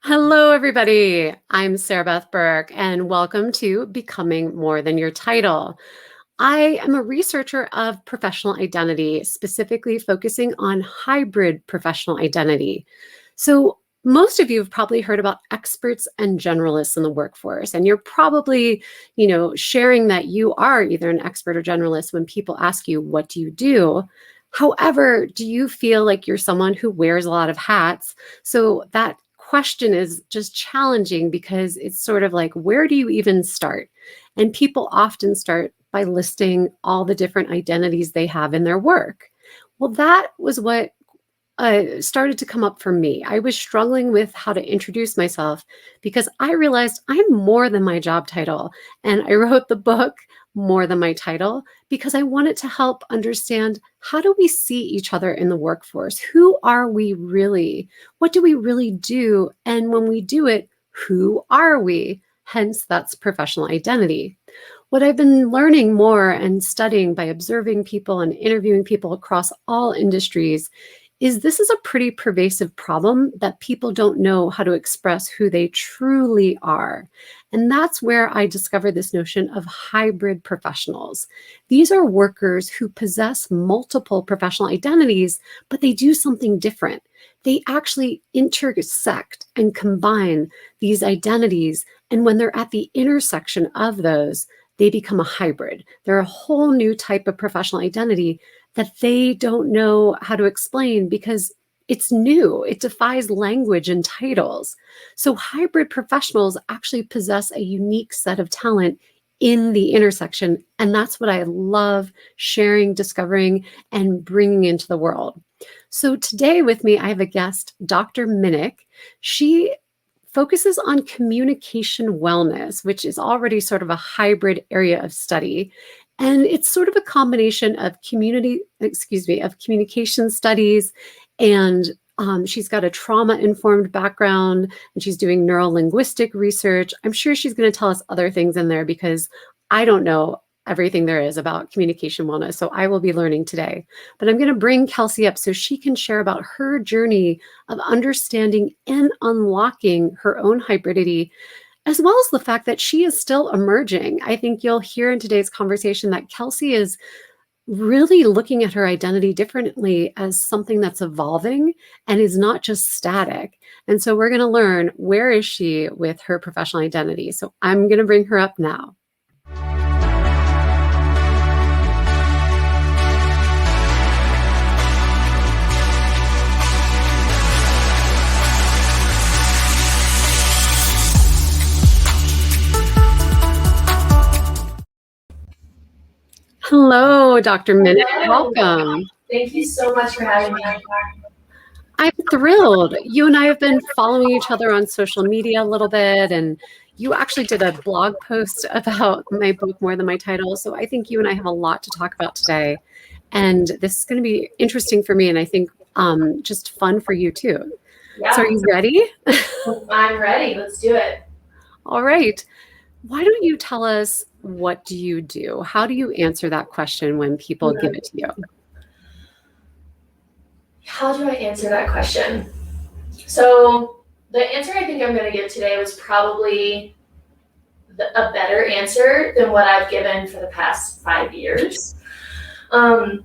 Hello, everybody. I'm Sarah Beth Burke, and welcome to Becoming More Than Your Title. I am a researcher of professional identity, specifically focusing on hybrid professional identity. So, most of you have probably heard about experts and generalists in the workforce, and you're probably, sharing that you are either an expert or generalist when people ask you, "What do you do?" However, do you feel like you're someone who wears a lot of hats? So that question is just challenging because it's sort of like, where do you even start? And people often start by listing all the different identities they have in their work. Well, that was what started to come up for me. I was struggling with how to introduce myself because I realized I'm more than my job title. And I wrote the book More Than My Title because I wanted to help understand, how do we see each other in the workforce? Who are we really? What do we really do? And when we do it, who are we? Hence, that's professional identity. What I've been learning more and studying by observing people and interviewing people across all industries is this is a pretty pervasive problem that people don't know how to express who they truly are. And that's where I discovered this notion of hybrid professionals. These are workers who possess multiple professional identities, but they do something different. They actually intersect and combine these identities. And when they're at the intersection of those, they become a hybrid. They're a whole new type of professional identity that they don't know how to explain because it's new. It defies language and titles. So hybrid professionals actually possess a unique set of talent in the intersection. And that's what I love sharing, discovering, and bringing into the world. So today with me, I have a guest, Dr. Minnick. She focuses on communication wellness, which is already sort of a hybrid area of study. And it's sort of a combination of communication studies, and she's got a trauma-informed background, and she's doing neuro-linguistic research. I'm sure she's going to tell us other things in there because I don't know everything there is about communication wellness. So I will be learning today. But I'm going to bring Kelsey up so she can share about her journey of understanding and unlocking her own hybridity, as well as the fact that she is still emerging. I think you'll hear in today's conversation that Kelsey is really looking at her identity differently as something that's evolving and is not just static. And so we're going to learn, where is she with her professional identity? So I'm going to bring her up now. Hello, Dr. Minnick. Welcome. Thank you so much for having me. I'm thrilled. You and I have been following each other on social media a little bit, and you actually did a blog post about my book, More Than My Title. So I think you and I have a lot to talk about today. And this is going to be interesting for me, and I think just fun for you too. Yeah. So are you ready? I'm ready. Let's do it. All right. Why don't you tell us, what do you do? How do you answer that question when people give it to you? How do I answer that question? So the answer I think I'm going to give today was probably a better answer than what I've given for the past 5 years. I'm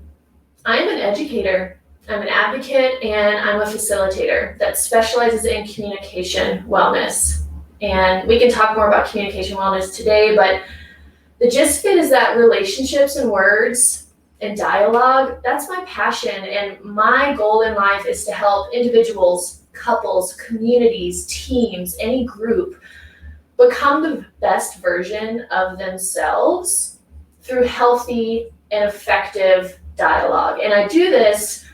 an educator, I'm an advocate, and I'm a facilitator that specializes in communication wellness. And we can talk more about communication wellness today, but the gist of it is that relationships and words and dialogue, that's my passion. And my goal in life is to help individuals, couples, communities, teams, any group become the best version of themselves through healthy and effective dialogue. And I do this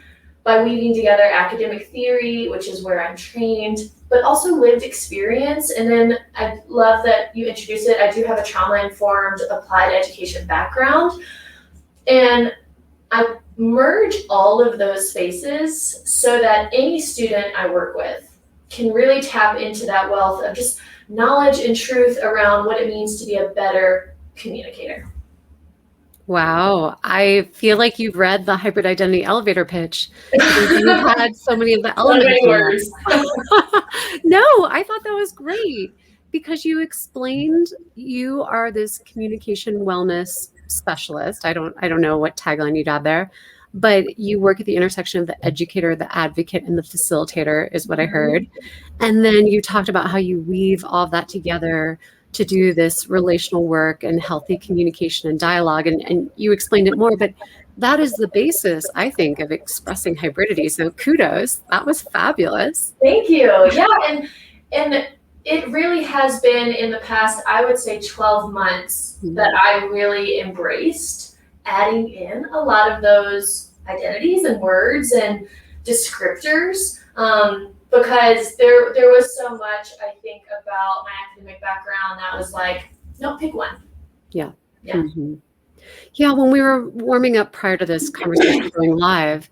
by weaving together academic theory, which is where I'm trained, but also lived experience. And then I love that you introduced it. I do have a trauma-informed applied education background. And I merge all of those spaces so that any student I work with can really tap into that wealth of just knowledge and truth around what it means to be a better communicator. Wow. I feel like you've read the hybrid identity elevator pitch because you had so many of the So elements many in words. that. No, I thought that was great because you explained you are this communication wellness specialist. I don't know what tagline you'd add there, but you work at the intersection of the educator, the advocate, and the facilitator is what I heard. And then you talked about how you weave all of that together to do this relational work and healthy communication and dialogue. And you explained it more, but that is the basis, I think, of expressing hybridity. So kudos. That was fabulous. Thank you. Yeah, and it really has been in the past, I would say 12 months that I really embraced adding in a lot of those identities and words and descriptors. Because there was so much, I think, about my academic background that was like, no, pick one. Yeah. Yeah. Mm-hmm. Yeah, when we were warming up prior to this conversation going live,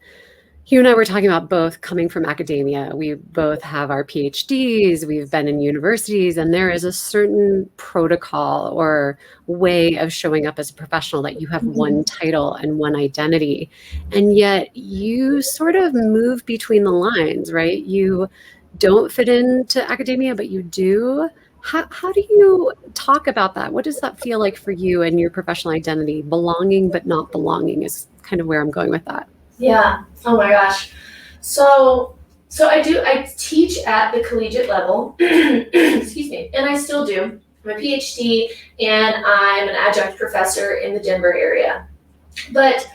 you and I were talking about both coming from academia. We both have our PhDs, we've been in universities, and there is a certain protocol or way of showing up as a professional that you have one title and one identity. And yet you sort of move between the lines, right? You don't fit into academia, but you do. How do you talk about that? What does that feel like for you and your professional identity? Belonging but not belonging is kind of where I'm going with that. Yeah. Oh my gosh. So I teach at the collegiate level, excuse me, and I still do. I'm a PhD and I'm an adjunct professor in the Denver area. But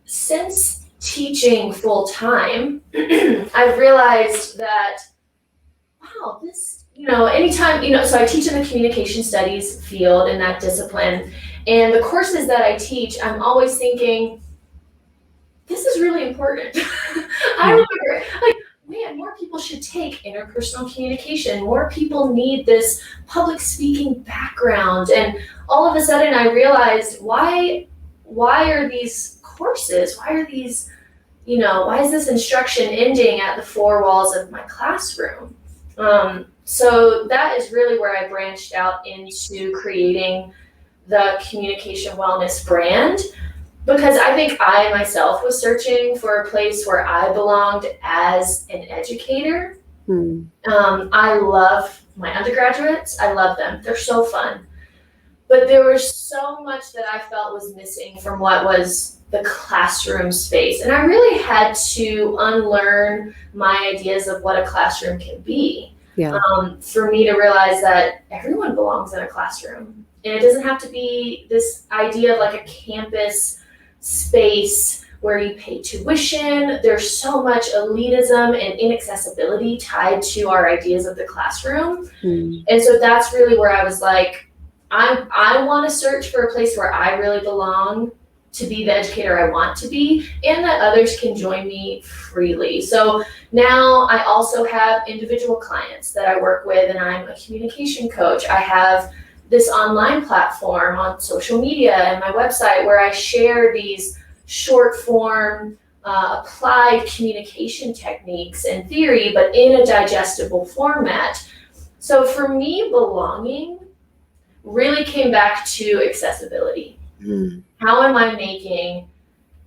since teaching full time, I've realized that, wow, anytime, so I teach in the communication studies field in that discipline. And the courses that I teach, I'm always thinking, this is really important. I remember, man, more people should take interpersonal communication. More people need this public speaking background. And all of a sudden I realized, why are these courses, why is this instruction ending at the four walls of my classroom? So that is really where I branched out into creating the communication wellness brand. Because I think I myself was searching for a place where I belonged as an educator. I love my undergraduates. I love them. They're so fun. But there was so much that I felt was missing from what was the classroom space. And I really had to unlearn my ideas of what a classroom can be. Yeah. For me to realize that everyone belongs in a classroom. And it doesn't have to be this idea of like a campus space where you pay tuition. There's so much elitism and inaccessibility tied to our ideas of the classroom. And so that's really where I was like, I want to search for a place where I really belong, to be the educator I want to be, and that others can join me freely. So now I also have individual clients that I work with, and I'm a communication coach. I have this online platform on social media and my website where I share these short form applied communication techniques and theory, but in a digestible format. So for me, belonging really came back to accessibility. How am I making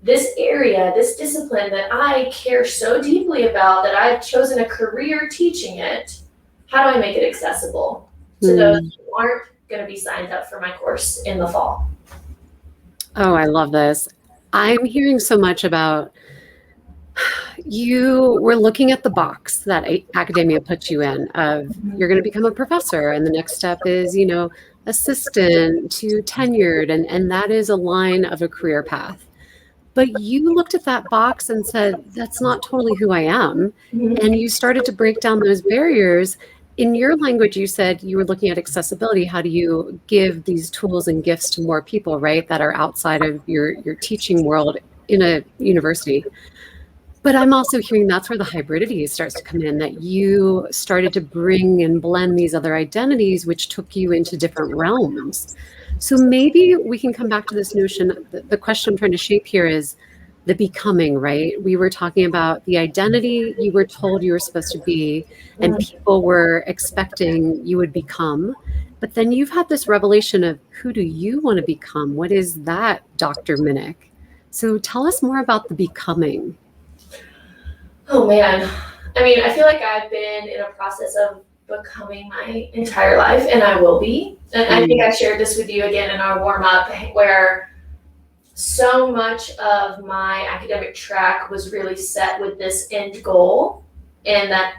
this area, this discipline that I care so deeply about, that I've chosen a career teaching it, how do I make it accessible to those who aren't going to be signed up for my course in the fall? Oh, I love this. I'm hearing so much about, you were looking at the box that academia puts you in of you're going to become a professor, and the next step is, assistant to tenured, and that is a line of a career path. But you looked at that box and said, that's not totally who I am. And you started to break down those barriers. In your language, you said you were looking at accessibility. How do you give these tools and gifts to more people, right, that are outside of your teaching world in a university? But I'm also hearing that's where the hybridity starts to come in, that you started to bring and blend these other identities, which took you into different realms. So maybe we can come back to this notion. The question I'm trying to shape here is the becoming, right? We were talking about the identity you were told you were supposed to be, and Mm. people were expecting you would become. But then you've had this revelation of who do you want to become? What is that, Dr. Minnick? So tell us more about the becoming. Oh man. I mean, I feel like I've been in a process of becoming my entire life, and I will be. And I think I shared this with you again in our warm up, where so much of my academic track was really set with this end goal. And that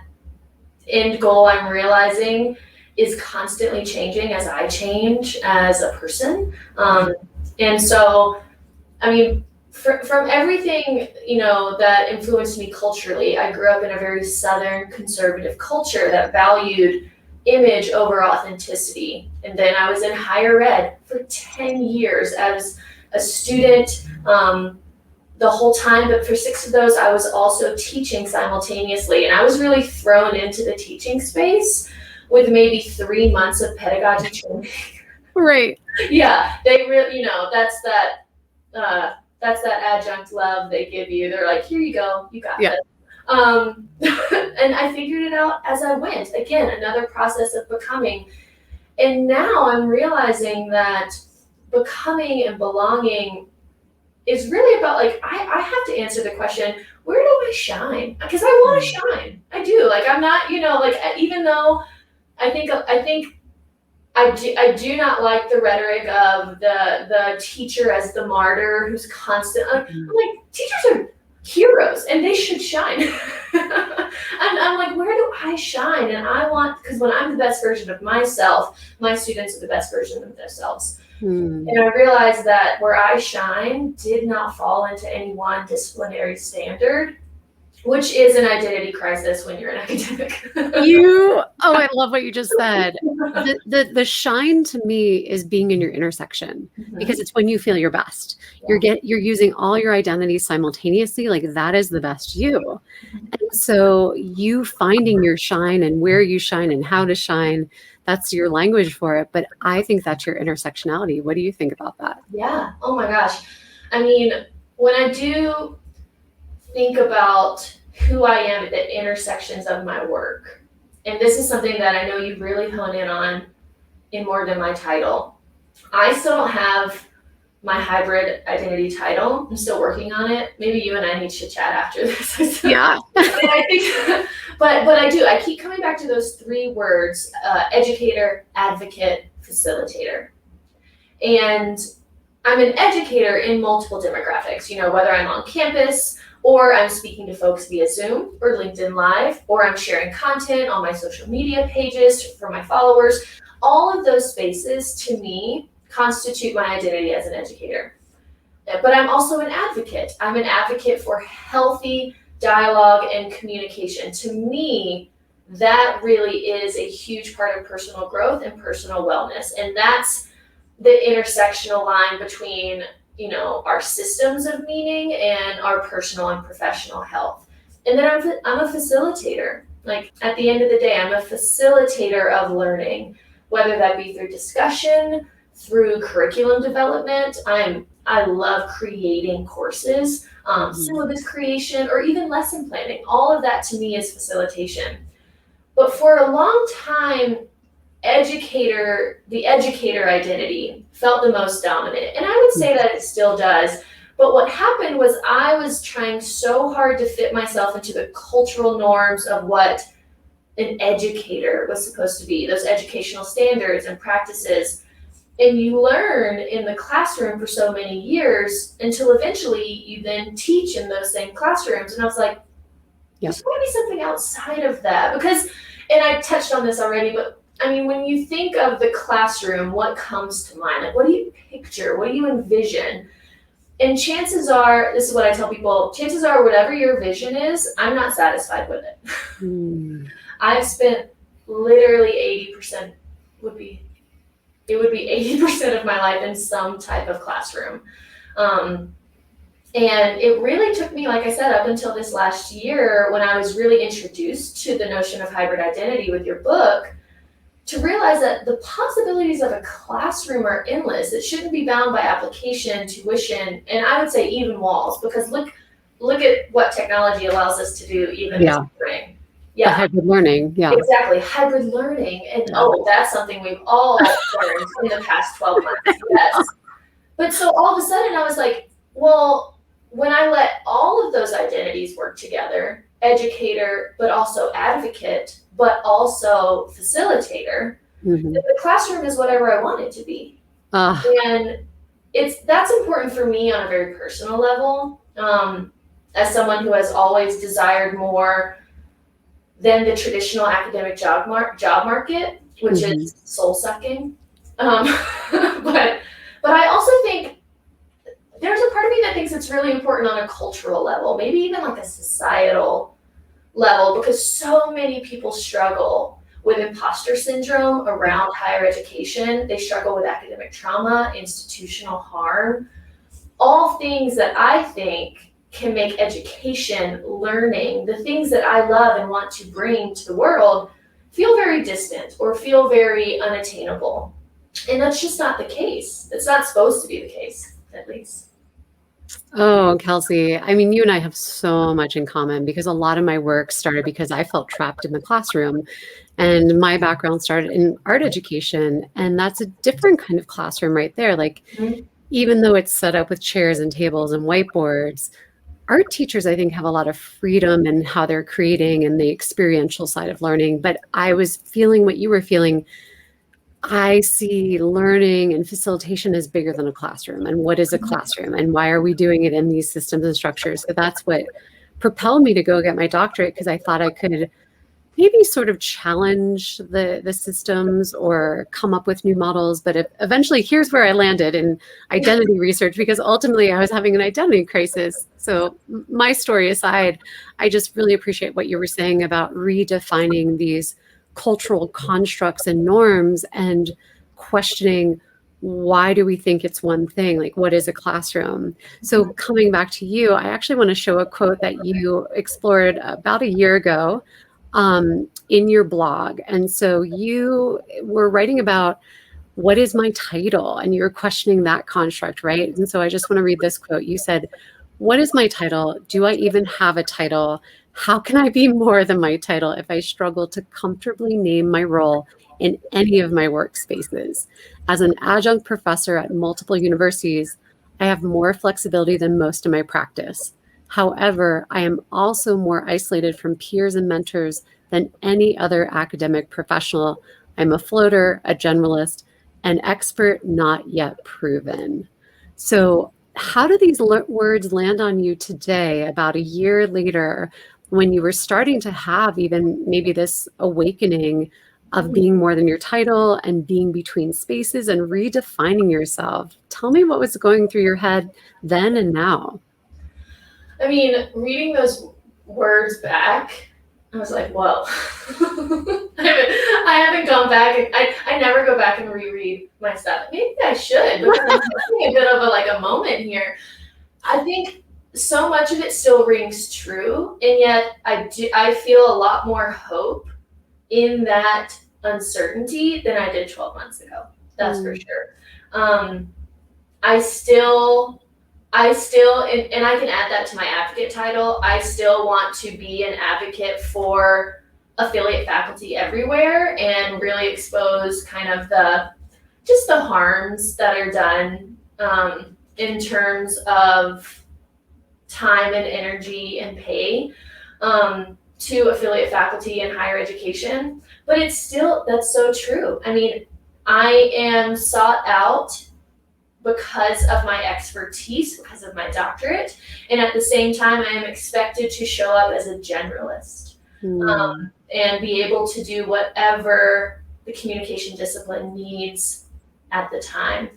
end goal, I'm realizing, is constantly changing as I change as a person. And so, I mean, from everything, that influenced me culturally, I grew up in a very Southern conservative culture that valued image over authenticity. And then I was in higher ed for 10 years as a student, the whole time, but for 6 of those, I was also teaching simultaneously. And I was really thrown into the teaching space with maybe 3 months of pedagogy training. Right. Yeah, they really, that's that adjunct love they give you. They're like, here you go, you got this. And I figured it out as I went. Again, another process of becoming. And now I'm realizing that becoming and belonging is really about, like, I have to answer the question, where do I shine? Because I want to shine. I do. Like, I'm not, even though I think I do not like the rhetoric of the teacher as the martyr who's constant. I'm like, teachers are heroes and they should shine. And I'm like, where do I shine? And because when I'm the best version of myself, my students are the best version of themselves. And I realized that where I shine did not fall into any one disciplinary standard, which is an identity crisis when you're an academic. I love what you just said. The shine to me is being in your intersection, because it's when you feel your best. You're using all your identities simultaneously. Like, that is the best you. And so you finding your shine and where you shine and how to shine, that's your language for it. But I think that's your intersectionality. What do you think about that? Yeah. Oh my gosh. I mean, when I do think about who I am at the intersections of my work, and this is something that I know you really hone in on in more than my title. I still don't have my hybrid identity title. I'm still working on it. Maybe you and I need to chat after this. Yeah. I think, but I do. I keep coming back to those 3 words: educator, advocate, facilitator. And I'm an educator in multiple demographics. Whether I'm on campus, or I'm speaking to folks via Zoom or LinkedIn Live, or I'm sharing content on my social media pages for my followers. All of those spaces, to me, constitute my identity as an educator. But I'm also an advocate. I'm an advocate for healthy dialogue and communication. To me, that really is a huge part of personal growth and personal wellness. And that's the intersectional line between our systems of meaning and our personal and professional health. And then I'm a facilitator. Like, at the end of the day, I'm a facilitator of learning, whether that be through discussion, through curriculum development. I love creating courses, syllabus creation, or even lesson planning. All of that to me is facilitation. But for a long time, the educator identity felt the most dominant. And I would say that it still does. But what happened was I was trying so hard to fit myself into the cultural norms of what an educator was supposed to be, those educational standards and practices. And you learn in the classroom for so many years until eventually you then teach in those same classrooms. And I was like, there's got to be something outside of that. Because, and I touched on this already, but I mean, when you think of the classroom, what comes to mind? Like, what do you picture? What do you envision? And chances are, this is what I tell people, chances are whatever your vision is, I'm not satisfied with it. I've spent literally 80% would be 80% of my life in some type of classroom. And it really took me, like I said, up until this last year when I was really introduced to the notion of hybrid identity with your book, to realize that the possibilities of a classroom are endless. It shouldn't be bound by application, tuition, and I would say even walls, because look look at what technology allows us to do even this spring. The hybrid learning. Yeah. Exactly. Hybrid learning. And that's something we've all learned in the past 12 months. Yes. But so all of a sudden I was like, well, when I let all of those identities work together, educator, but also advocate, but also facilitator, the classroom is whatever I want it to be. And that's important for me on a very personal level. As someone who has always desired more than the traditional academic job market, which is soul sucking. But I also think there's a part of me that thinks it's really important on a cultural level, maybe even like a societal level, because so many people struggle with imposter syndrome around higher education. They struggle with academic trauma, institutional harm, all things that I think can make education, learning, the things that I love and want to bring to the world feel very distant or feel very unattainable. And that's just not the case. It's not supposed to be the case, at least. Oh, Kelsey, I mean, you and I have so much in common because a lot of my work started because I felt trapped in the classroom. And my background started in art education. And that's a different kind of classroom right there. Like, even though it's set up with chairs and tables and whiteboards, art teachers, I think, have a lot of freedom in how they're creating and the experiential side of learning. But I was feeling what you were feeling. I see learning and facilitation as bigger than a classroom. And what is a classroom? And why are we doing it in these systems and structures? So that's what propelled me to go get my doctorate, because I thought I could maybe sort of challenge the systems or come up with new models. But eventually, here's where I landed in identity research, because ultimately I was having an identity crisis. So my story aside, I just really appreciate what you were saying about redefining these cultural constructs and norms and questioning, why do we think it's one thing? Like, what is a classroom? So coming back to you, I actually want to show a quote that you explored about a year ago in your blog. And so you were writing about, what is my title? And you were questioning that construct, right? And so I just want to read this quote. You said, what is my title? Do I even have a title? How can I be more than my title if I struggle to comfortably name my role in any of my workspaces? As an adjunct professor at multiple universities, I have more flexibility than most in my practice. However, I am also more isolated from peers and mentors than any other academic professional. I'm a floater, a generalist, an expert not yet proven. So how do these words land on you today, about a year later, when you were starting to have even maybe this awakening of being more than your title and being between spaces and redefining yourself? Tell me what was going through your head then and now. I mean, reading those words back, I was like, whoa. I haven't gone back. I never go back and reread my stuff. Maybe I should, because I'm having a bit of a moment here. I think so much of it still rings true, and yet I feel a lot more hope in that uncertainty than I did 12 months ago. That's for sure. I still, and I can add that to my advocate title, I still want to be an advocate for affiliate faculty everywhere and really expose kind of the harms that are done in terms of time and energy and pay to affiliate faculty in higher education. But that's so true. I mean, I am sought out because of my expertise, because of my doctorate, and at the same time, I am expected to show up as a generalist and be able to do whatever the communication discipline needs at the time.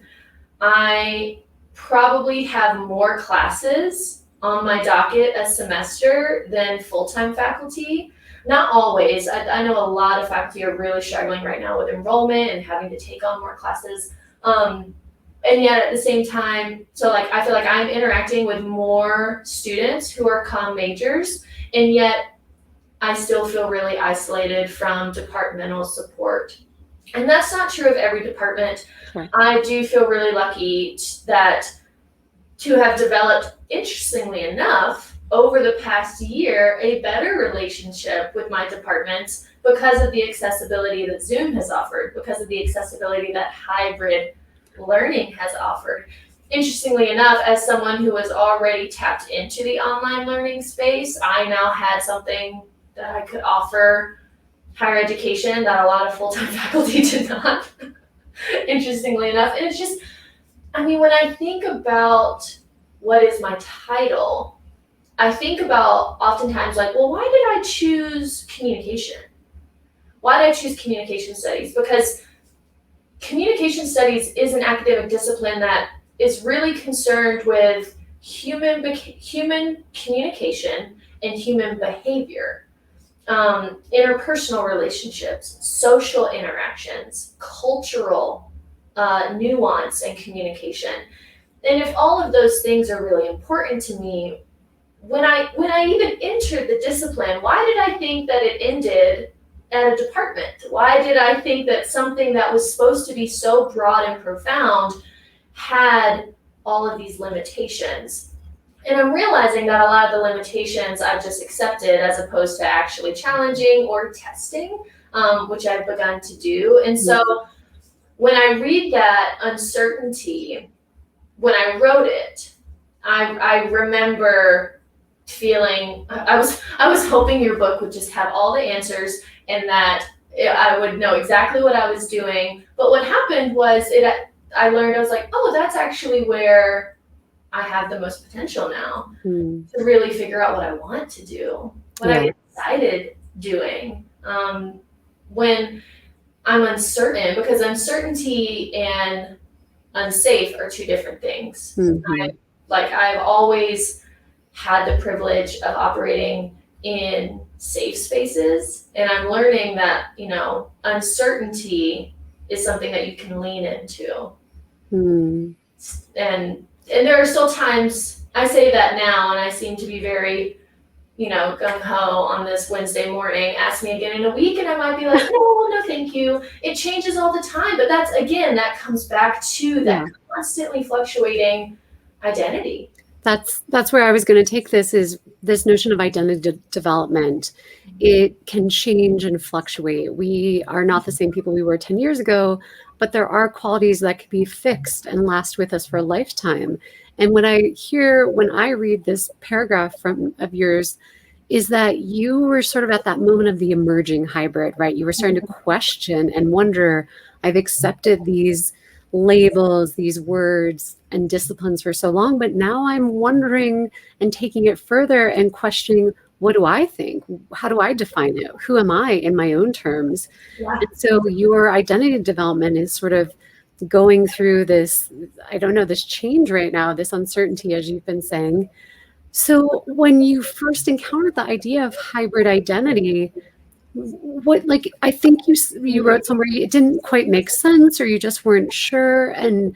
I probably have more classes on my docket a semester than full-time faculty. Not always. I know a lot of faculty are really struggling right now with enrollment and having to take on more classes. And yet at the same time, I feel like I'm interacting with more students who are comm majors, and yet I still feel really isolated from departmental support. And that's not true of every department. Right. I do feel really lucky to have developed, interestingly enough, over the past year, a better relationship with my departments because of the accessibility that Zoom has offered, because of the accessibility that hybrid learning has offered. Interestingly enough, as someone who was already tapped into the online learning space, I now had something that I could offer higher education that a lot of full-time faculty did not, interestingly enough. And it's just, I mean, when I think about what is my title, I think about oftentimes like, well, why did I choose communication? Why did I choose communication studies? Because communication studies is an academic discipline that is really concerned with human communication and human behavior, interpersonal relationships, social interactions, cultural nuance and communication. And if all of those things are really important to me, when I even entered the discipline, why did I think that it ended at a department? Why did I think that something that was supposed to be so broad and profound had all of these limitations? And I'm realizing that a lot of the limitations I've just accepted as opposed to actually challenging or testing, which I've begun to do. And so when I read that uncertainty, when I wrote it, I remember feeling, I was hoping your book would just have all the answers and that I would know exactly what I was doing. But what happened was I learned, I was like, oh, that's actually where I have the most potential now to really figure out what I want to do, what I get excited doing when I'm uncertain, because uncertainty and unsafe are two different things. I've always had the privilege of operating in safe spaces, and I'm learning that, uncertainty is something that you can lean into. And there are still times I say that now, and I seem to be very, gung-ho on this Wednesday morning. Ask me again in a week, and I might be like, no, thank you. It changes all the time, but that comes back to that constantly fluctuating identity. That's where I was going to take this, is this notion of identity development. It can change and fluctuate. We are not the same people we were 10 years ago, but there are qualities that can be fixed and last with us for a lifetime. And when I read this paragraph of yours, is that you were sort of at that moment of the emerging hybrid, right? You were starting to question and wonder, I've accepted these labels, these words and disciplines for so long, but now I'm wondering and taking it further and questioning, what do I think? How do I define it? Who am I in my own terms? Yeah. And so your identity development is sort of going through this, this change right now, this uncertainty, as you've been saying. So when you first encountered the idea of hybrid identity, I think you wrote somewhere it didn't quite make sense, or you just weren't sure. And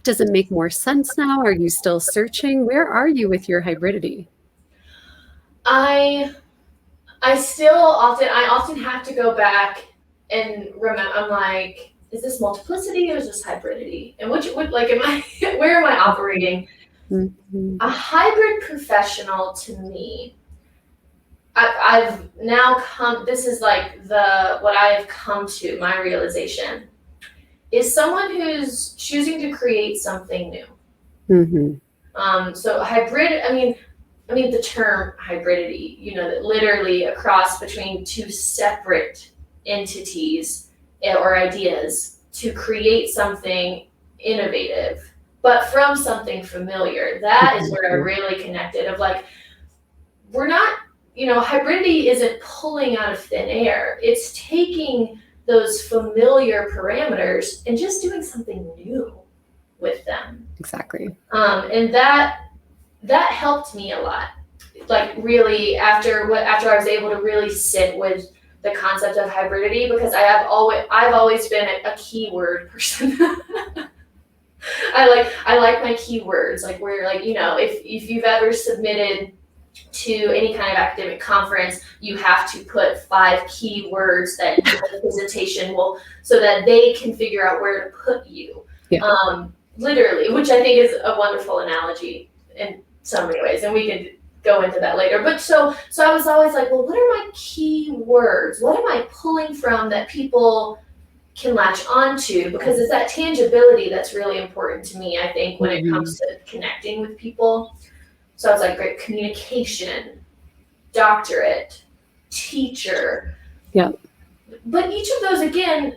does it make more sense now? Are you still searching? Where are you with your hybridity? I often have to go back and remember, I'm like, is this multiplicity or is this hybridity? And where am I operating? A hybrid professional, to me, I've now come, this is like what I have come to, my realization, is someone who's choosing to create something new. So hybrid, I mean, the term hybridity, that literally a cross between two separate entities or ideas to create something innovative, but from something familiar. That is where I really connected, of like, we're not, hybridity isn't pulling out of thin air. It's taking those familiar parameters and just doing something new with them. Exactly. And that helped me a lot. Like, really, after I was able to really sit with the concept of hybridity, because I've always been a keyword person. I like my keywords, like where, like, if you've ever submitted to any kind of academic conference, you have to put 5 keywords that the presentation will, so that they can figure out where to put you. Literally, which I think is a wonderful analogy in so many ways, and we could go into that later. But so I was always like, well, what are my key words? What am I pulling from that people can latch onto? Because it's that tangibility that's really important to me, I think, when it comes to connecting with people. So I was like, great, communication, doctorate, teacher. Yeah. But each of those, again,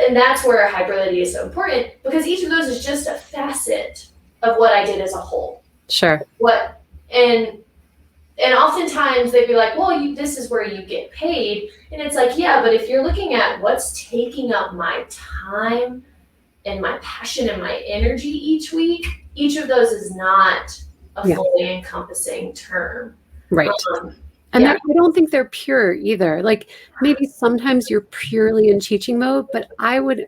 and that's where hybridity is so important, because each of those is just a facet of what I did as a whole. Sure. And oftentimes they'd be like, well, this is where you get paid. And it's like, yeah, but if you're looking at what's taking up my time and my passion and my energy each week, each of those is not a fully encompassing term. Right. And I don't think they're pure either. Like maybe sometimes you're purely in teaching mode, but I would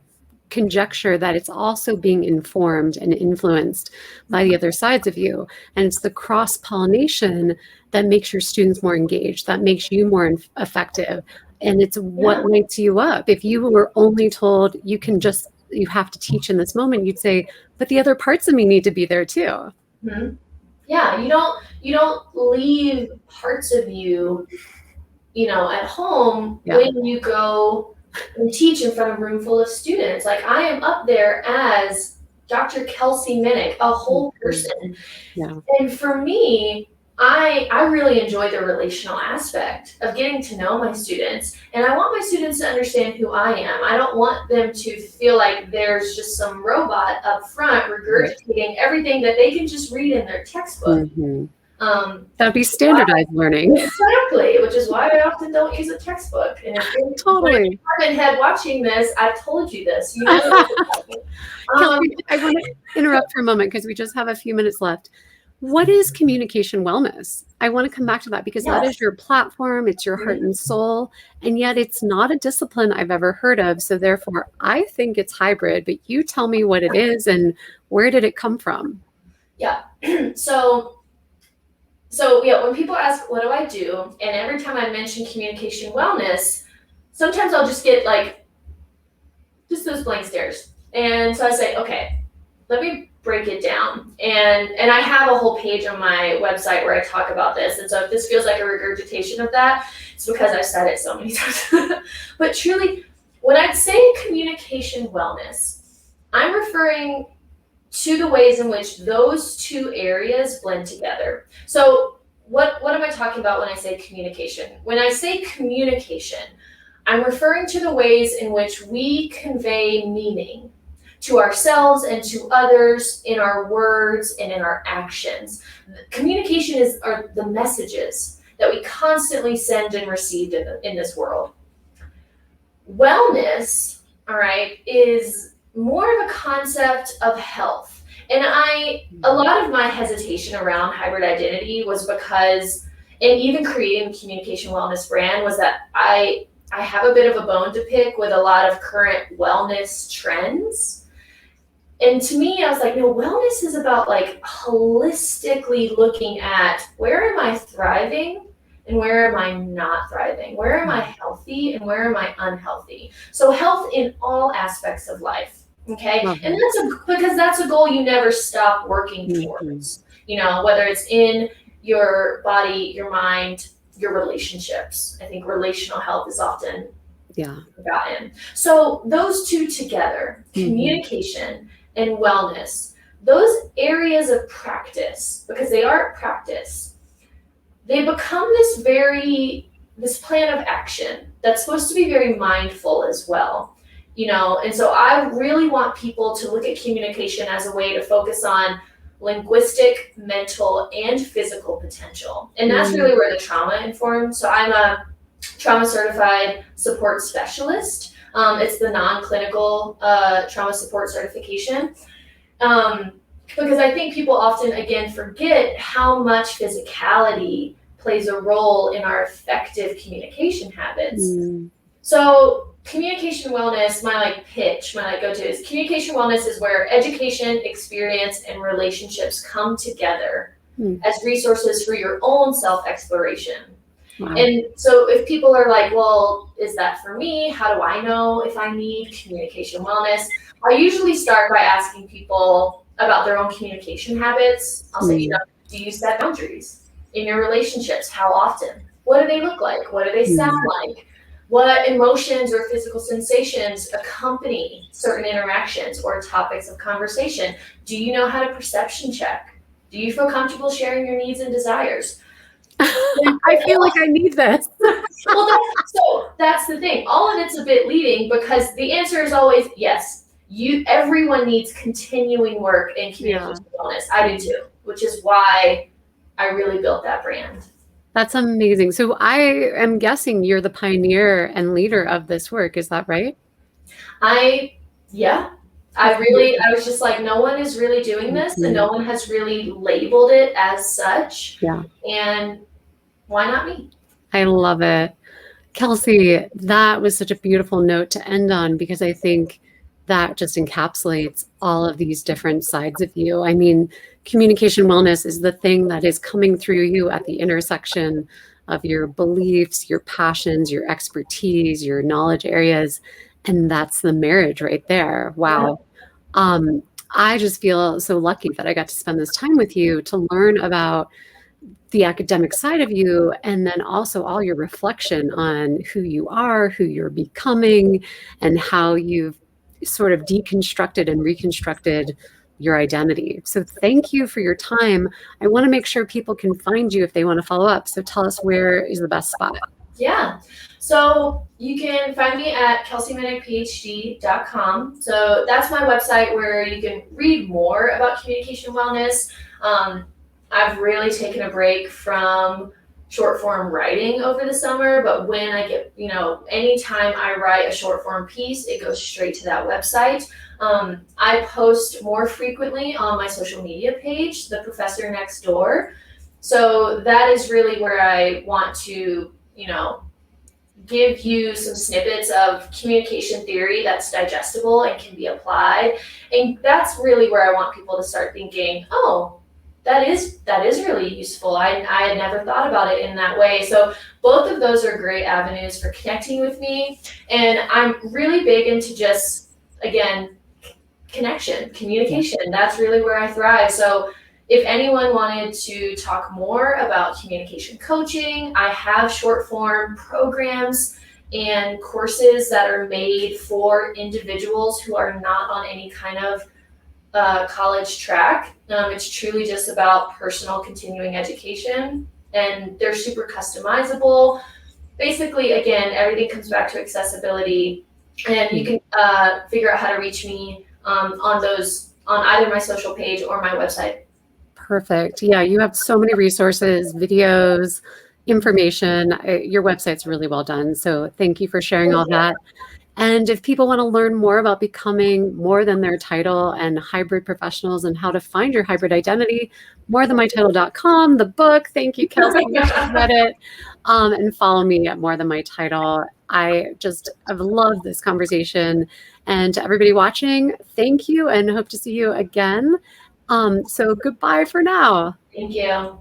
conjecture that it's also being informed and influenced by the other sides of you. And it's the cross-pollination that makes your students more engaged, that makes you more effective. And it's what lights you up. If you were only told you have to teach in this moment, you'd say, but the other parts of me need to be there too. Mm-hmm. Yeah, you don't leave parts of you, at home when you go and teach in front of a room full of students. Like I am up there as Dr. Kelsey Minnick, a whole person. Yeah. And for me, I really enjoy the relational aspect of getting to know my students. And I want my students to understand who I am. I don't want them to feel like there's just some robot up front regurgitating everything that they can just read in their textbook. Mm-hmm. That'd be standardized learning. Exactly, which is why I often don't use a textbook. And if you're totally department head watching this, I've told you this. Kelsey, I want to interrupt for a moment because we just have a few minutes left. What is communication wellness? I want to come back to that because that is your platform, it's your heart and soul, and yet it's not a discipline I've ever heard of. So therefore, I think it's hybrid, but you tell me what it is and where did it come from? Yeah. So when people ask, what do I do? And every time I mention communication wellness, sometimes I'll just get like, just those blank stares. And so I say, okay, let me break it down. And I have a whole page on my website where I talk about this. And so if this feels like a regurgitation of that, it's because I've said it so many times. But truly, when I say communication wellness, I'm referring to the ways in which those two areas blend together. So what am I talking about when I say communication? When I say communication, I'm referring to the ways in which we convey meaning to ourselves and to others in our words and in our actions. Communication are the messages that we constantly send and receive in this world. Wellness, all right, is more of a concept of health. And a lot of my hesitation around hybrid identity was because, and even creating the communication wellness brand, was that I have a bit of a bone to pick with a lot of current wellness trends. And to me, I was like, no, wellness is about like holistically looking at where am I thriving and where am I not thriving? Where am I healthy and where am I unhealthy? So health in all aspects of life. Okay. Mm-hmm. And because that's a goal you never stop working towards, whether it's in your body, your mind, your relationships. I think relational health is often forgotten. So those two together, communication and wellness, those areas of practice, because they are practice, they become this plan of action that's supposed to be very mindful as well. And so I really want people to look at communication as a way to focus on linguistic, mental, and physical potential. And that's really where the trauma informed. So I'm a trauma certified support specialist. It's the non-clinical trauma support certification. Because I think people often, again, forget how much physicality plays a role in our effective communication habits. So communication wellness, my go-to is communication wellness is where education, experience, and relationships come together as resources for your own self-exploration. Wow. And so if people are like, well, is that for me? How do I know if I need communication wellness? I usually start by asking people about their own communication habits. I'll say, do you set boundaries? in your relationships, how often? What do they look like? What do they sound like? What emotions or physical sensations accompany certain interactions or topics of conversation? Do you know how to perception check? Do you feel comfortable sharing your needs and desires? I feel like I need this. Well, that's the thing. All of it's a bit leading because the answer is always yes. Everyone needs continuing work in communication wellness. I do too, which is why I really built that brand. That's amazing. So I am guessing you're the pioneer and leader of this work. Is that right? I was just like, no one is really doing this and no one has really labeled it as such. Yeah. And why not me? I love it. Kelsey, that was such a beautiful note to end on because I think that just encapsulates all of these different sides of you. I mean, communication wellness is the thing that is coming through you at the intersection of your beliefs, your passions, your expertise, your knowledge areas. And that's the marriage right there. Wow. I just feel so lucky that I got to spend this time with you to learn about the academic side of you, and then also all your reflection on who you are, who you're becoming, and how you've sort of deconstructed and reconstructed your identity. So thank you for your time. I want to make sure people can find you if they want to follow up. So tell us, where is the best spot? Yeah. So you can find me at kelseyminnickphd.com. So that's my website where you can read more about communication wellness. I've really taken a break from short form writing over the summer, but when I get, anytime I write a short form piece, it goes straight to that website. I post more frequently on my social media page, The Professor Next Door. So that is really where I want to, give you some snippets of communication theory that's digestible and can be applied. And that's really where I want people to start thinking, oh, that is really useful. I had never thought about it in that way. So both of those are great avenues for connecting with me. And I'm really big into just, again, connection, communication. That's really where I thrive. So if anyone wanted to talk more about communication coaching, I have short form programs and courses that are made for individuals who are not on any kind of college track. It's truly just about personal continuing education, and they're super customizable. Basically, again, everything comes back to accessibility, and you can figure out how to reach me on either my social page or my website. Perfect. Yeah, you have so many resources, videos, information. Your website's really well done. So thank you for sharing all that. And if people want to learn more about becoming more than their title and hybrid professionals and how to find your hybrid identity, morethanmytitle.com, the book. Thank you, Kelsey. I've read it. And follow me at More Than My Title. I've loved this conversation. And to everybody watching, thank you and hope to see you again. So goodbye for now. Thank you.